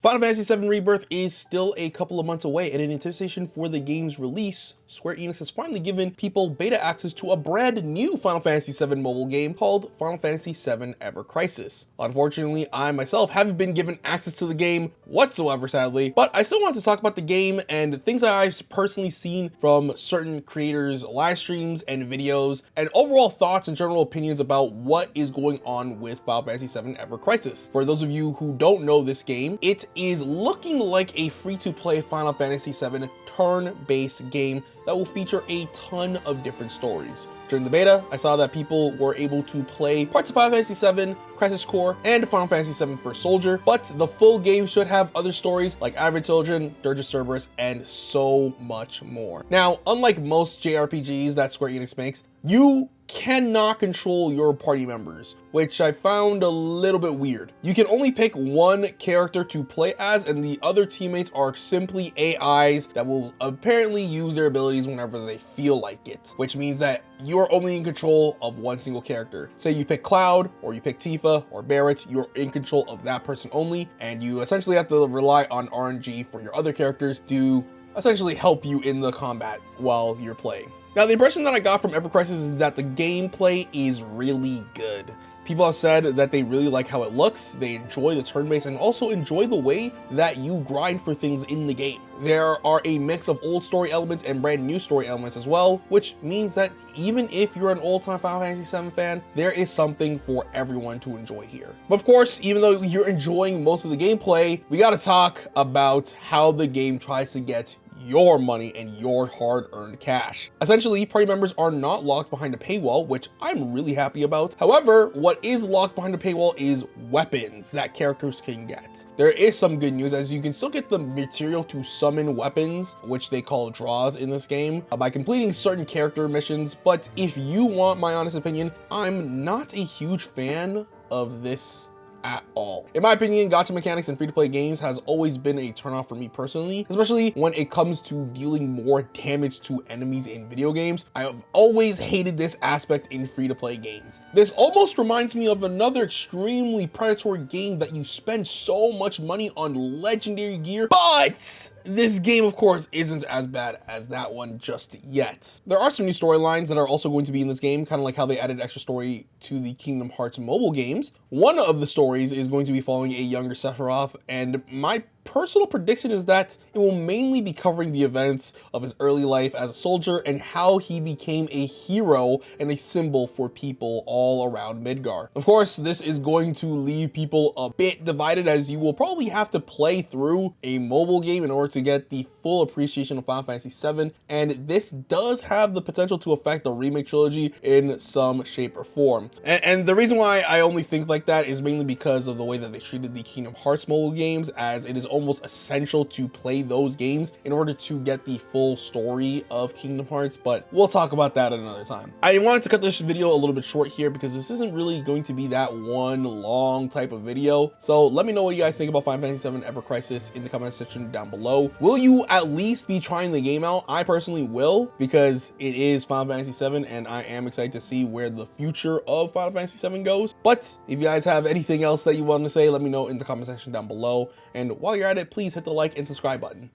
Final Fantasy VII Rebirth is still a couple of months away, and in anticipation for the game's release, Square Enix has finally given people beta access to a brand new Final Fantasy VII mobile game called Final Fantasy VII Ever Crisis. Unfortunately, I myself haven't been given access to the game whatsoever, sadly, but I still want to talk about the game and things that I've personally seen from certain creators' live streams and videos, and overall thoughts and general opinions about what is going on with Final Fantasy VII Ever Crisis. For those of you who don't know this game, it is looking like a free-to-play Final Fantasy VII turn-based game that will feature a ton of different stories. During the beta, I saw that people were able to play parts of Final Fantasy VII, Crisis Core, and Final Fantasy VII First Soldier, but the full game should have other stories like Average Children, Dirge of Cerberus, and so much more. Now, unlike most JRPGs that Square Enix makes, you cannot control your party members, which I found a little bit weird. You can only pick one character to play as, and the other teammates are simply AIs that will apparently use their abilities whenever they feel like it, which means that you're only in control of one single character. Say you pick Cloud, or you pick Tifa, or Barrett, you're in control of that person only, and you essentially have to rely on RNG for your other characters to essentially help you in the combat while you're playing. Now, the impression that I got from Ever Crisis is that the gameplay is really good. People have said that they really like how it looks, they enjoy the turn-based, and also enjoy the way that you grind for things in the game. There are a mix of old story elements and brand new story elements as well, which means that even if you're an old-time Final Fantasy VII fan, there is something for everyone to enjoy here. But of course, even though you're enjoying most of the gameplay, we gotta talk about how the game tries to get your money and your hard-earned cash. Essentially, party members are not locked behind a paywall, which I'm really happy about. However, what is locked behind a paywall is weapons that characters can get. There is some good news, as you can still get the material to summon weapons, which they call draws in this game, by completing certain character missions. But if you want my honest opinion, I'm not a huge fan of this at all. In my opinion, gacha mechanics in free-to-play games has always been a turnoff for me personally, especially when it comes to dealing more damage to enemies in video games. I have always hated this aspect in free-to-play games. This almost reminds me of another extremely predatory game that you spend so much money on legendary gear, but this game, of course, isn't as bad as that one just yet. There are some new storylines that are also going to be in this game, kind of like how they added extra story to the Kingdom Hearts mobile games. One of the stories is going to be following a younger Sephiroth, and my personal prediction is that it will mainly be covering the events of his early life as a soldier and how he became a hero and a symbol for people all around Midgar. Of course, this is going to leave people a bit divided, as you will probably have to play through a mobile game in order to get the full appreciation of Final Fantasy VII, and this does have the potential to affect the remake trilogy in some shape or form. And the reason why I only think like that is mainly because of the way that they treated the Kingdom Hearts mobile games, as it is almost essential to play those games in order to get the full story of Kingdom Hearts, but we'll talk about that at another time. I wanted to cut this video a little bit short here because this isn't really going to be that one long type of video. So let me know what you guys think about Final Fantasy VII Ever Crisis in the comment section down below. Will you at least be trying the game out? I personally will, because it is Final Fantasy VII and I am excited to see where the future of Final Fantasy VII goes. But if you guys have anything else that you want to say, let me know in the comment section down below. And while you're at it, please hit the like and subscribe button.